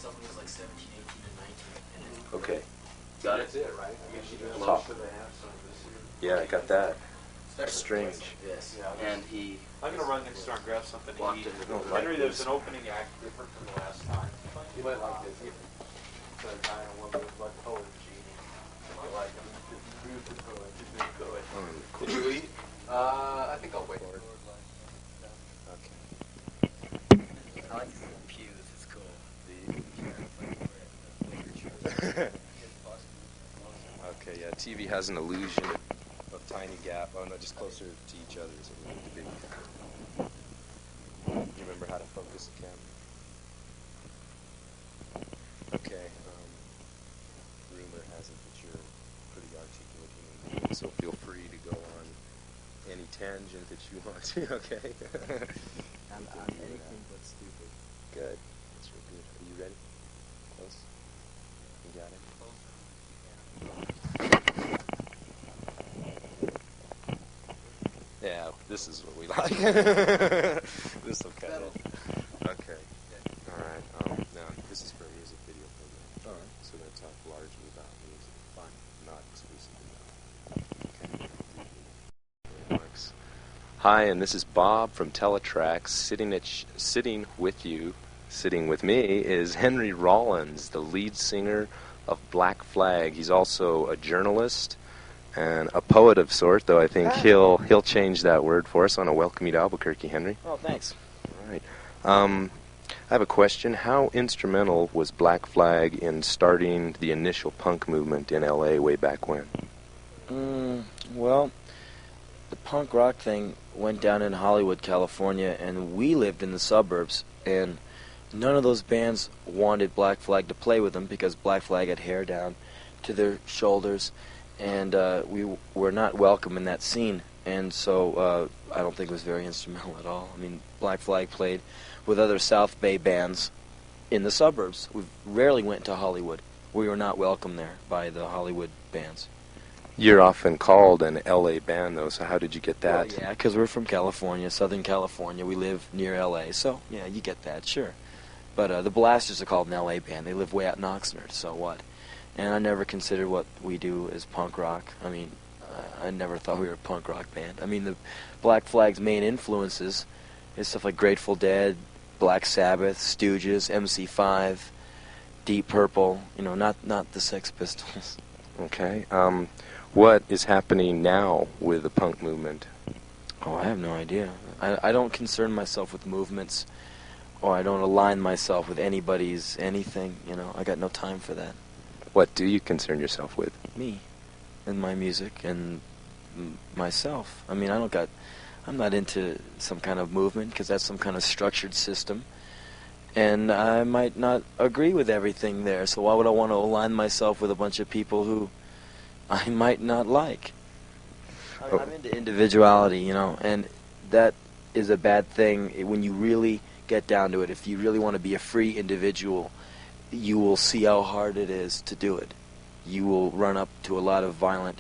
myself when he was like 17, 18, and 19. Okay. Got it? That's it, right? I mean, she does Top. most of the amps on this here. Yeah, I got that. Especially Strange. Yes. Yeah, And he... I'm going to run next door and grab something to Walked eat. into the- Henry, there's an opening act different from the last time. You might like this. It's a guy and a woman with like poet genie. You like him. Beautiful. Did you eat? I think I'll wait. Okay. I like these little pews. It's cool. Okay, yeah, TV has an illusion of tiny gap. Oh no, just closer to each other so we need to be. You remember how to focus the camera? Okay, rumor has it that you're a pretty articulate human being, so feel free to go on any tangent that you want to, okay? I'm anything but stupid. Good. That's real good. Are you ready? Close? You got it? Yeah, this is what we like. This will cut it. Okay. Alright, now, this is for a music video program. Alright. So we're going to talk largely about music. Fine. Not exclusively about it. Okay. Remarks. Hi, and this is Bob from Teletrax. Sitting with me is Henry Rollins, the lead singer of Black Flag. He's also a journalist and a poet of sort, though I think he'll change that word for us. I want to welcome you to Albuquerque, Henry. Oh, thanks. All right. I have a question. How instrumental was Black Flag in starting the initial punk movement in L.A. way back when? Well, the punk rock thing went down in Hollywood, California, and we lived in the suburbs, and none of those bands wanted Black Flag to play with them because Black Flag had hair down to their shoulders, and we were not welcome in that scene, and so I don't think it was very instrumental at all. I mean, Black Flag played with other South Bay bands in the suburbs. We rarely went to Hollywood. We were not welcome there by the Hollywood bands. You're often called an L.A. band, though, so how did you get that? Well, yeah, because we're from California, Southern California. We live near L.A., so, yeah, you get that, sure. But the Blasters are called an L.A. band. They live way out in Oxnard, so what? And I never considered what we do as punk rock. I mean, I never thought we were a punk rock band. I mean, the Black Flag's main influences is stuff like Grateful Dead, Black Sabbath, Stooges, MC5, Deep Purple, not the Sex Pistols. Okay. What is happening now with the punk movement? Oh, I have no idea. I don't concern myself with movements, or I don't align myself with anybody's anything, I got no time for that. What do you concern yourself with? Me, and my music, and myself. I mean, I'm not into some kind of movement, because that's some kind of structured system, and I might not agree with everything there, so why would I want to align myself with a bunch of people who I might not like? I'm into individuality, and that is a bad thing when you really get down to it. If you really want to be a free individual, you will see how hard it is to do it. You will run up to a lot of violent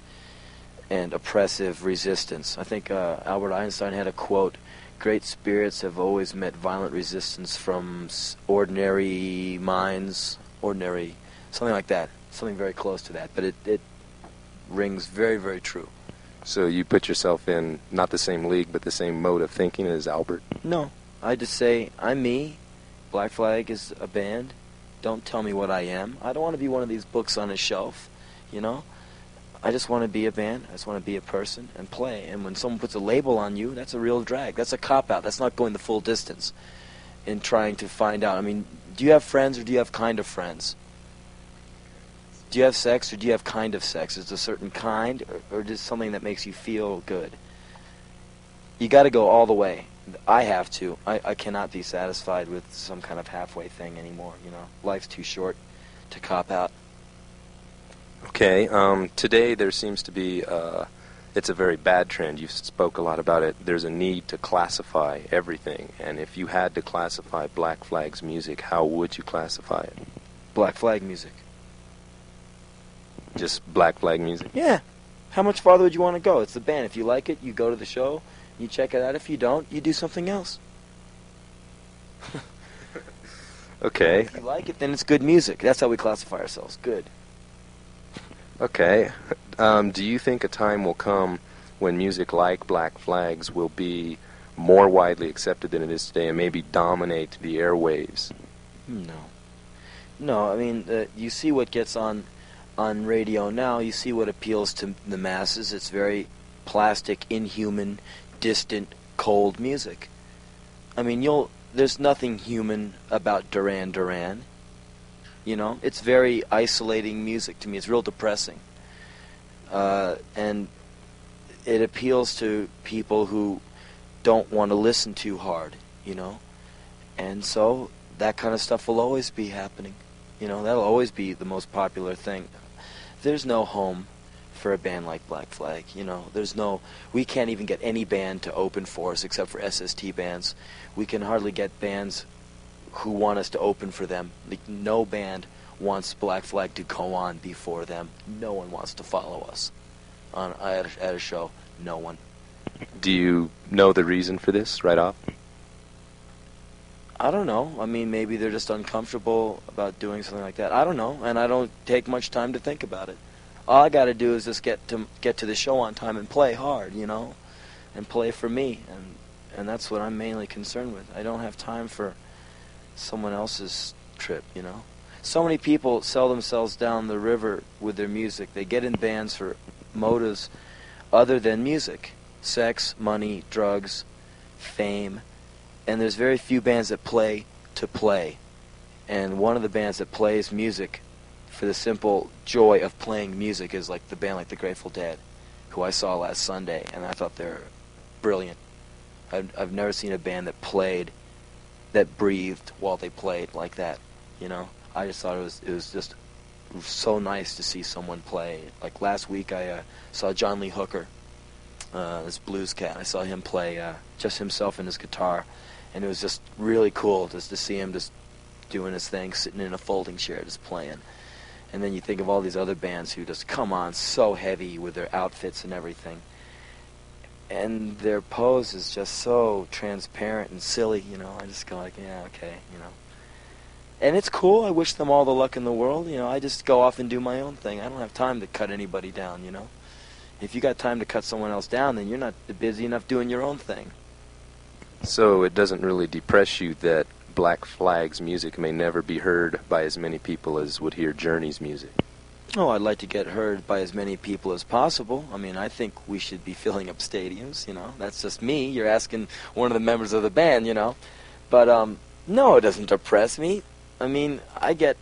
and oppressive resistance. I think Albert Einstein had a quote, "Great spirits have always met violent resistance from ordinary minds," something like that, something very close to that, but it rings very, very true. So you put yourself in not the same league, but the same mode of thinking as Albert? No, I just say, I'm me. Black Flag is a band. Don't tell me what I am. I don't want to be one of these books on a shelf, I just want to be a band. I just want to be a person and play. And when someone puts a label on you, that's a real drag. That's a cop-out. That's not going the full distance in trying to find out. I mean, do you have friends or do you have kind of friends? Do you have sex or do you have kind of sex? Is it a certain kind or just something that makes you feel good? You got to go all the way. I have to. I cannot be satisfied with some kind of halfway thing anymore, Life's too short to cop out. Okay, today there seems to be, it's a very bad trend. You spoke a lot about it. There's a need to classify everything. And if you had to classify Black Flag's music, how would you classify it? Black Flag music. Just Black Flag music? Yeah. How much farther would you want to go? It's the band. If you like it, you go to the show, you check it out. If you don't, you do something else. Okay. If you like it, then it's good music. That's how we classify ourselves. Good. Okay. Do you think a time will come when music like Black Flags will be more widely accepted than it is today and maybe dominate the airwaves? No. No, I mean, you see what gets on radio now. You see what appeals to the masses. It's very plastic, inhuman, distant, cold music. I mean, there's nothing human about Duran Duran. You know, it's very isolating music to me. It's real depressing. And it appeals to people who don't want to listen too hard, you know. And so that kind of stuff will always be happening. You know, that'll always be the most popular thing. There's no home for a band like Black Flag, you know. We can't even get any band to open for us except for SST bands. We can hardly get bands who want us to open for them. Like, no band wants Black Flag to go on before them. No one wants to follow us at a show. No one. Do you know the reason for this right off? I don't know. I mean, maybe they're just uncomfortable about doing something like that. I don't know, and I don't take much time to think about it. All I got to do is just get to the show on time and play hard, you know, and play for me, and that's what I'm mainly concerned with. I don't have time for someone else's trip, you know. So many people sell themselves down the river with their music. They get in bands for motives other than music: sex, money, drugs, fame. And there's very few bands that play to play. And one of the bands that plays music for the simple joy of playing music is like the band like the Grateful Dead, who I saw last Sunday, and I thought they're brilliant. I've never seen a band that breathed while they played like that, you know. I just thought it was just so nice to see someone play. Like last week I saw John Lee Hooker, this blues cat. I saw him play just himself and his guitar. And it was just really cool just to see him just doing his thing, sitting in a folding chair, just playing. And then you think of all these other bands who just come on so heavy with their outfits and everything. And their pose is just so transparent and silly, you know. I just go like, yeah, okay, you know. And it's cool. I wish them all the luck in the world. You know, I just go off and do my own thing. I don't have time to cut anybody down, you know. If you got time to cut someone else down, then you're not busy enough doing your own thing. So it doesn't really depress you that Black Flag's music may never be heard by as many people as would hear Journey's music? Oh, I'd like to get heard by as many people as possible. I mean, I think we should be filling up stadiums, you know. That's just me. You're asking one of the members of the band, you know. But, no, it doesn't depress me. I mean, I get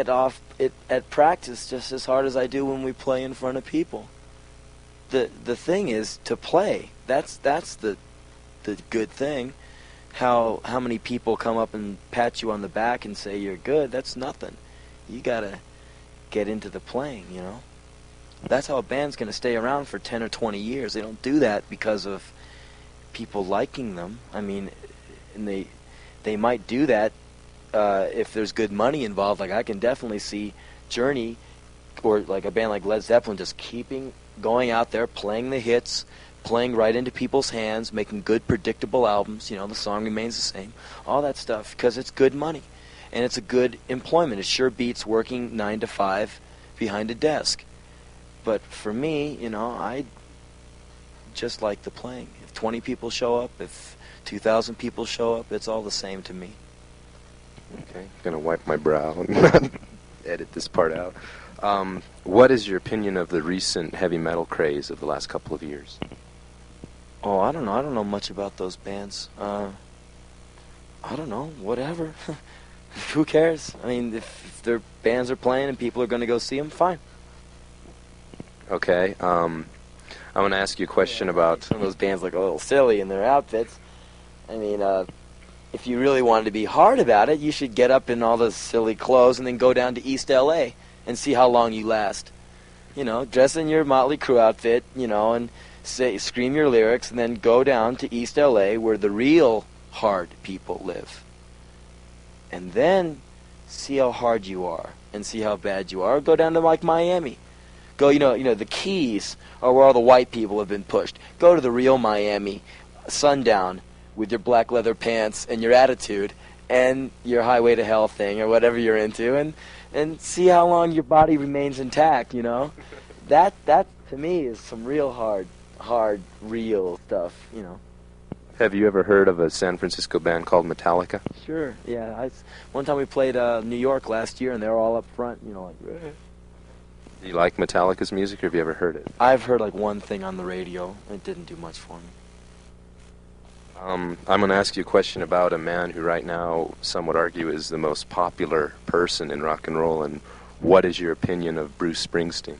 off it at practice just as hard as I do when we play in front of people. The thing is to play. That's the good thing. How many people come up and pat you on the back and say you're good, that's nothing. You gotta get into the playing, you know. That's how a band's gonna stay around for 10 or 20 years. They don't do that because of people liking them. I mean, and they might do that if there's good money involved. Like, I can definitely see Journey or like a band like Led Zeppelin just keeping going out there, playing the hits, playing right into people's hands, making good, predictable albums. You know, the song remains the same. All that stuff, because it's good money. And it's a good employment. It sure beats working 9 to 5 behind a desk. But for me, you know, I just like the playing. If 20 people show up, if 2,000 people show up, it's all the same to me. Okay, I'm going to wipe my brow and edit this part out. What is your opinion of the recent heavy metal craze of the last couple of years? Oh, I don't know. I don't know much about those bands. I don't know. Whatever. Who cares? I mean, if their bands are playing and people are going to go see them, fine. Okay. I'm going to ask you a question about... Some of those bands look a little silly in their outfits. I mean, if you really wanted to be hard about it, you should get up in all those silly clothes and then go down to East L.A. and see how long you last. You know, dress in your Motley Crue outfit, you know, and scream your lyrics, and then go down to East L.A. where the real hard people live. And then see how hard you are and see how bad you are. Or go down to, like, Miami. Go, you know, the Keys are where all the white people have been pushed. Go to the real Miami, sundown, with your black leather pants and your attitude, and your Highway to Hell thing or whatever you're into, and see how long your body remains intact. You know, that to me is some real hard, real stuff. You know. Have you ever heard of a San Francisco band called Metallica? Sure. Yeah. One time we played New York last year, and they were all up front. You know, like. Do you like Metallica's music, or have you ever heard it? I've heard like one thing on the radio. It didn't do much for me. I'm going to ask you a question about a man who right now, some would argue, is the most popular person in rock and roll, and what is your opinion of Bruce Springsteen?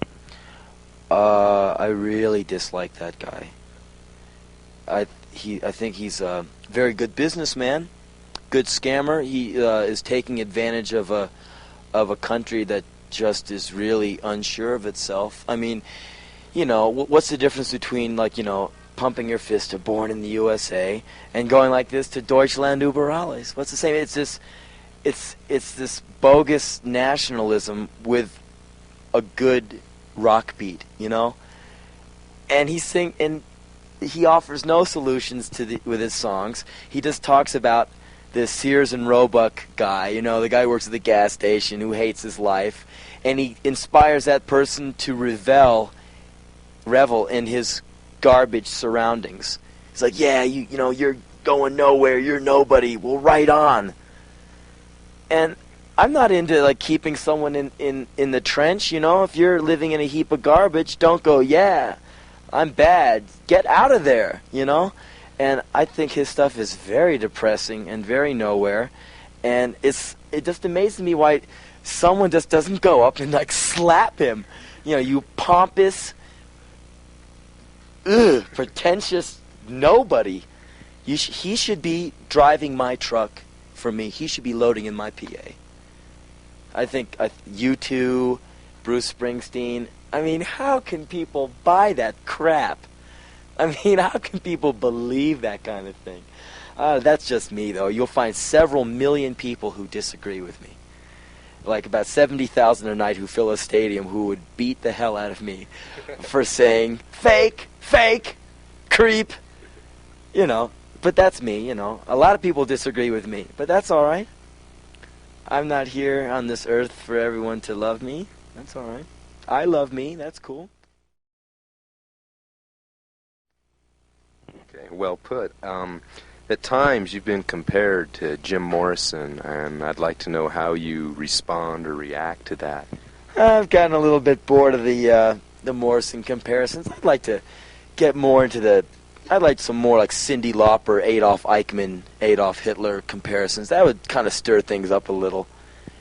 I really dislike that guy. I think he's a very good businessman, good scammer. He is taking advantage of a country that just is really unsure of itself. I mean, you know, what's the difference between, like, you know, pumping your fist to Born in the USA and going like this to Deutschland über alles? What's the same? It's this, it's this bogus nationalism with a good rock beat, you know. And he offers no solutions with his songs. He just talks about this Sears and Roebuck guy, you know, the guy who works at the gas station who hates his life, and he inspires that person to revel in his garbage surroundings. He's like, yeah, you know, you're going nowhere, you're nobody, well, right on. And I'm not into, like, keeping someone in the trench, you know. If you're living in a heap of garbage, don't go, yeah, I'm bad, get out of there, you know. And I think his stuff is very depressing and very nowhere, and it just amazes me why someone just doesn't go up and, like, slap him. You know, you pompous, pretentious nobody. He should be driving my truck for me. He should be loading in my PA. I think U2, Bruce Springsteen. I mean, how can people buy that crap? I mean, how can people believe that kind of thing? That's just me, though. You'll find several million people who disagree with me. Like about 70,000 a night who fill a stadium who would beat the hell out of me for saying, fake, creep, you know. But that's me, you know. A lot of people disagree with me, but that's all right. I'm not here on this earth for everyone to love me. That's all right. I love me. That's cool. Okay, well put. At times you've been compared to Jim Morrison, and I'd like to know how you respond or react to that. I've gotten a little bit bored of the Morrison comparisons. I'd like to get more into I'd like some more like Cyndi Lauper, Adolf Eichmann, Adolf Hitler comparisons. That would kind of stir things up a little.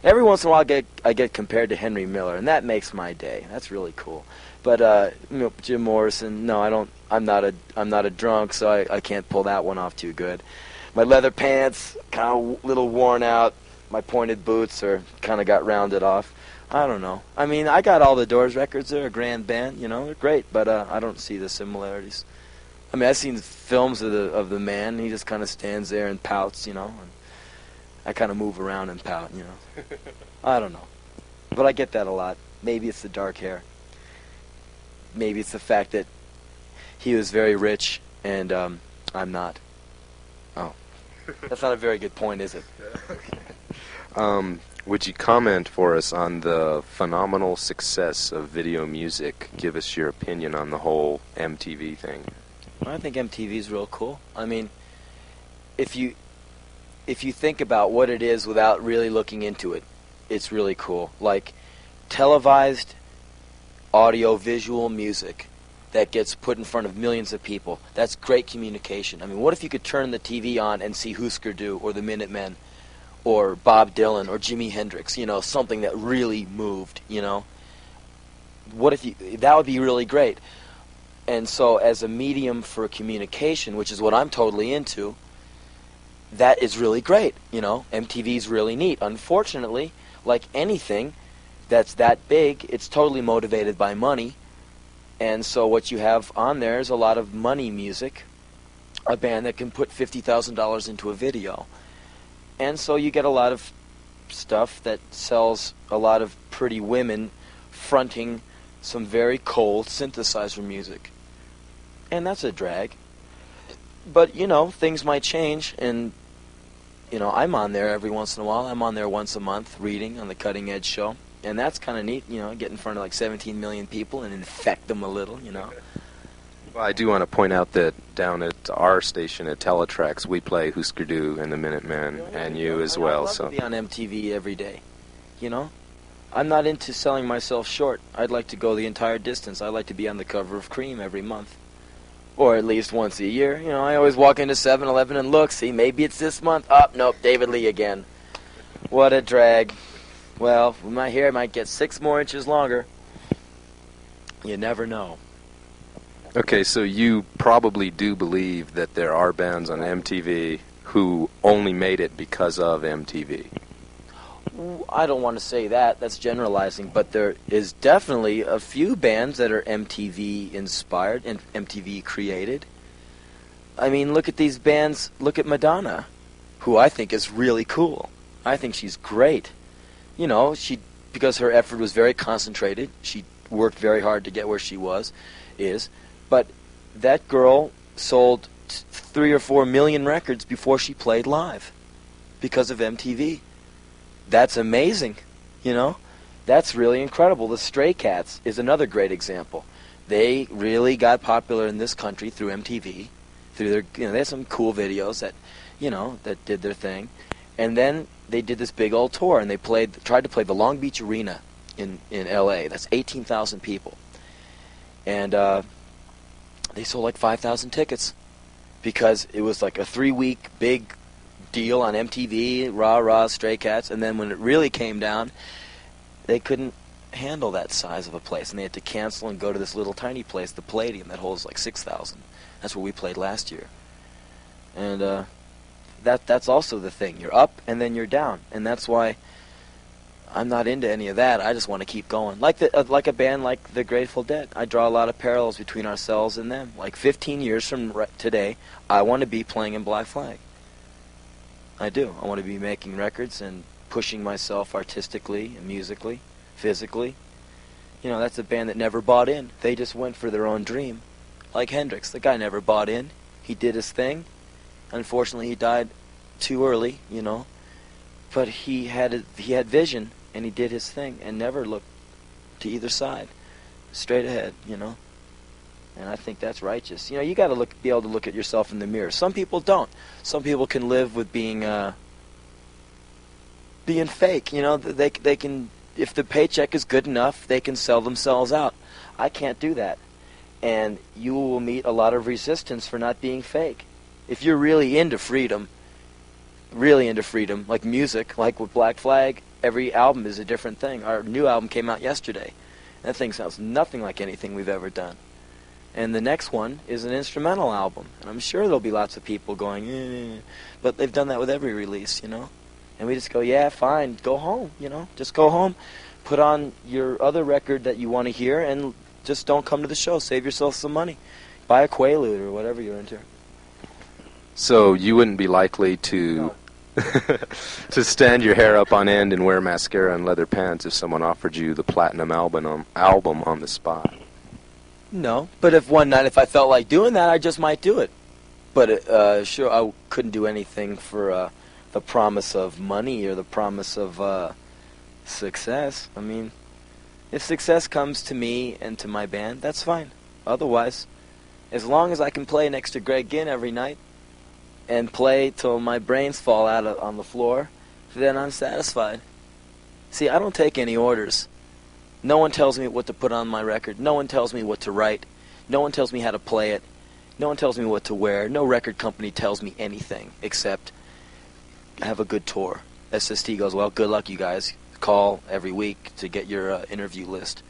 Every once in a while I get compared to Henry Miller, and that makes my day. That's really cool. But you know, Jim Morrison, no, I don't. I'm not a drunk, so I can't pull that one off too good. My leather pants kind of a little worn out. My pointed boots are kind of got rounded off. I don't know. I mean, I got all the Doors records. They're a grand band, you know. They're great, but I don't see the similarities. I mean, I've seen films of the man. And he just kind of stands there and pouts, you know. And I kind of move around and pout, you know. I don't know, but I get that a lot. Maybe it's the dark hair. Maybe it's the fact that he was very rich and I'm not. Oh, that's not a very good point, is it? Would you comment for us on the phenomenal success of video music? Give us your opinion on the whole MTV thing. I think MTV is real cool. I mean, if you think about what it is without really looking into it, it's really cool. Like televised audio-visual music that gets put in front of millions of people. That's great communication. I mean, what if you could turn the TV on and see Husker Du or the Minutemen or Bob Dylan or Jimi Hendrix, you know, something that really moved, you know? What if that would be really great. And so as a medium for communication, which is what I'm totally into, that is really great, you know? MTV's really neat. Unfortunately, like anything that's that big, it's totally motivated by money. And so what you have on there is a lot of money music, a band that can put $50,000 into a video. And so you get a lot of stuff that sells a lot of pretty women fronting some very cold synthesizer music. And that's a drag. But, you know, things might change, and I'm on there every once in a while. I'm on there once a month reading on the Cutting Edge show. And that's kind of neat, get in front of like 17 million people and infect them a little. Well, I do want to point out that down at our station at Teletrax, we play Husker Du and the Minutemen and you as well. I love So to be on MTV every day, I'm not into selling myself short. I'd like to go the entire distance. I'd like to be on the cover of Cream every month. Or at least once a year. I always walk into 7-Eleven and look, see, maybe it's this month. Oh, nope, David Lee again. What a drag. Well, my hair might get 6 more inches longer. You never know. Okay, so you probably do believe that there are bands on MTV who only made it because of MTV. I don't want to say that. That's generalizing. But there is definitely a few bands that are MTV inspired and MTV created. I mean, look at these bands. Look at Madonna, who I think is really cool. I think she's great. Because her effort was very concentrated. She worked very hard to get where she is. But that girl sold 3 or 4 million records before she played live because of MTV. That's amazing, That's really incredible. The Stray Cats is another great example. They really got popular in this country through MTV, through their, they had some cool videos that, that did their thing, and then they did this big old tour, and they tried to play the Long Beach Arena in L.A. That's 18,000 people, and they sold like 5,000 tickets because it was like a 3-week big deal on MTV, rah, Stray Cats, and then when it really came down, they couldn't handle that size of a place, and they had to cancel and go to this little tiny place, the Palladium, that holds like 6,000. That's where we played last year. And that's also the thing. You're up, and then you're down, and that's why I'm not into any of that. I just want to keep going. Like a band like the Grateful Dead. I draw a lot of parallels between ourselves and them. Like 15 years from today, I want to be playing in Black Flag. I do. I want to be making records and pushing myself artistically and musically, physically. That's a band that never bought in. They just went for their own dream. Like Hendrix, the guy never bought in. He did his thing. Unfortunately, he died too early, But he had vision, and he did his thing, and never looked to either side. Straight ahead, And I think that's righteous. You got to be able to look at yourself in the mirror. Some people don't. Some people can live with being fake. They can, if the paycheck is good enough, they can sell themselves out. I can't do that. And you will meet a lot of resistance for not being fake. If you're really into freedom, like music, like with Black Flag, every album is a different thing. Our new album came out yesterday. That thing sounds nothing like anything we've ever done. And the next one is an instrumental album. And I'm sure there'll be lots of people going, but they've done that with every release, And we just go, yeah, fine, go home, Just go home, put on your other record that you want to hear, and just don't come to the show. Save yourself some money. Buy a Quaalude or whatever you're into. So you wouldn't be likely to to stand your hair up on end and wear mascara and leather pants if someone offered you the platinum album on the spot? No, but if I felt like doing that, I just might do it. But sure, I couldn't do anything for the promise of money or the promise of success. I mean, if success comes to me and to my band, that's fine. Otherwise, as long as I can play next to Greg Ginn every night and play till my brains fall out on the floor, then I'm satisfied. See, I don't take any orders. No one tells me what to put on my record. No one tells me what to write. No one tells me how to play it. No one tells me what to wear. No record company tells me anything except have a good tour. SST goes, well, good luck, you guys. Call every week to get your interview list.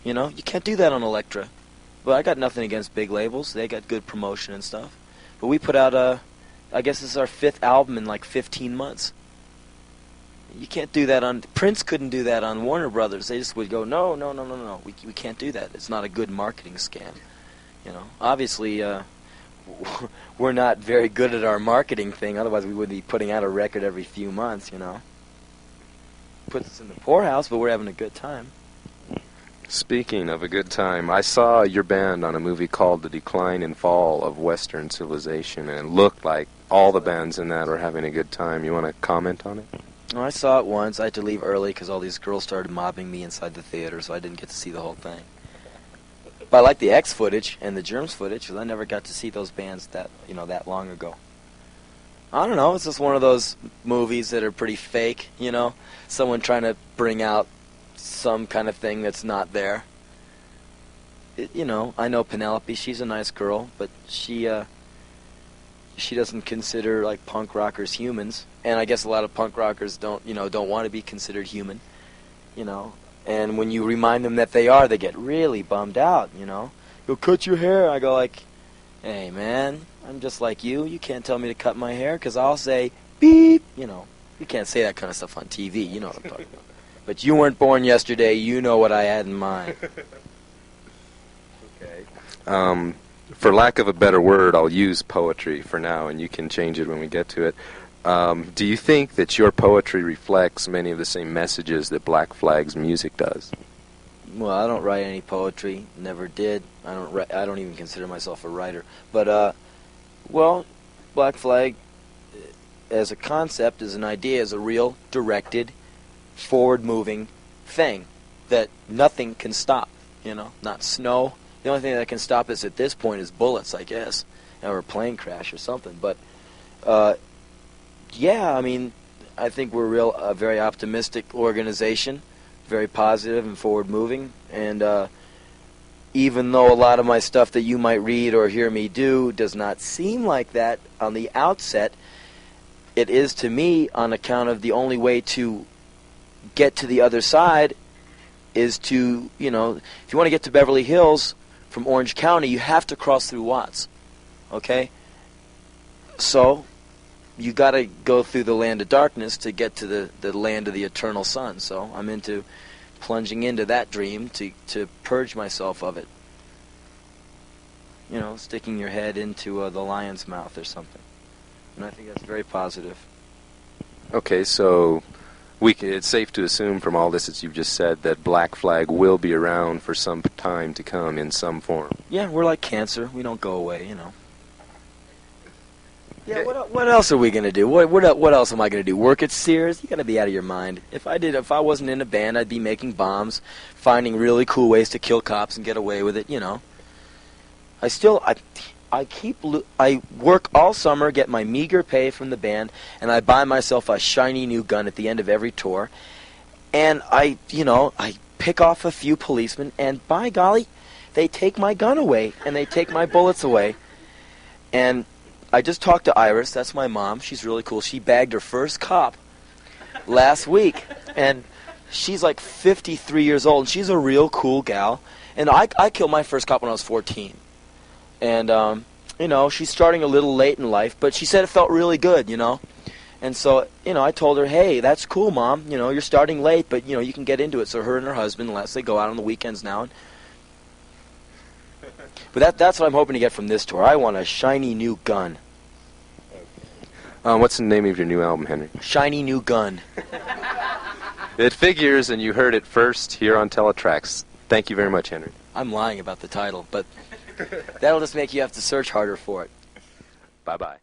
You can't do that on Elektra. But I got nothing against big labels. They got good promotion and stuff. But we put out I guess this is our 5th album in like 15 months. You can't do that on... Prince couldn't do that on Warner Brothers. They just would go, no. We can't do that. It's not a good marketing scam. Obviously, we're not very good at our marketing thing. Otherwise, we would be putting out a record every few months, Puts us in the poorhouse, but we're having a good time. Speaking of a good time, I saw your band on a movie called The Decline and Fall of Western Civilization, and it looked like all the bands in that are having a good time. You want to comment on it? Well, I saw it once. I had to leave early because all these girls started mobbing me inside the theater, so I didn't get to see the whole thing. But I like the X footage and the Germs footage because I never got to see those bands that long ago. I don't know. It's just one of those movies that are pretty fake, someone trying to bring out some kind of thing that's not there. I know Penelope. She's a nice girl, but she doesn't consider like punk rockers humans, and I guess a lot of punk rockers don't want to be considered human, And when you remind them that they are, they get really bummed out, You'll cut your hair. I go like, hey man, I'm just like you. You can't tell me to cut my hair because I'll say beep. You can't say that kind of stuff on TV. You know what I'm talking about. But you weren't born yesterday. You know what I had in mind. Okay. For lack of a better word, I'll use poetry for now, and you can change it when we get to it. Do you think that your poetry reflects many of the same messages that Black Flag's music does? Well, I don't write any poetry. Never did. I don't even consider myself a writer. But Black Flag, as a concept, as an idea, is a real, directed, forward-moving thing that nothing can stop. Not snow. The only thing that can stop us at this point is bullets, I guess, or a plane crash or something. But I think we're a very optimistic organization, very positive and forward-moving. And even though a lot of my stuff that you might read or hear me do does not seem like that on the outset, it is to me on account of the only way to get to the other side is to, if you want to get to Beverly Hills from Orange County, you have to cross through Watts, okay? So you got to go through the land of darkness to get to the land of the eternal sun. So I'm into plunging into that dream to purge myself of it. Sticking your head into the lion's mouth or something. And I think that's very positive. Okay, so it's safe to assume from all this that you've just said that Black Flag will be around for some time to come in some form. Yeah, we're like cancer. We don't go away, Yeah, what else are we going to do? What else am I going to do? Work at Sears? You got to be out of your mind. If I wasn't in a band, I'd be making bombs, finding really cool ways to kill cops and get away with it, I work all summer, get my meager pay from the band, and I buy myself a shiny new gun at the end of every tour. And I pick off a few policemen, and by golly, they take my gun away, and they take my bullets away. And I just talked to Iris, that's my mom, she's really cool. She bagged her first cop last week, and she's like 53 years old, and she's a real cool gal. And I killed my first cop when I was 14. And, she's starting a little late in life, but she said it felt really good, And so, I told her, hey, that's cool, Mom. You're starting late, but, you can get into it. So her and her husband, unless they go out on the weekends now. But that's what I'm hoping to get from this tour. I want a shiny new gun. What's the name of your new album, Henry? Shiny New Gun. It figures, and you heard it first here on Teletracks. Thank you very much, Henry. I'm lying about the title, but that'll just make you have to search harder for it. Bye-bye.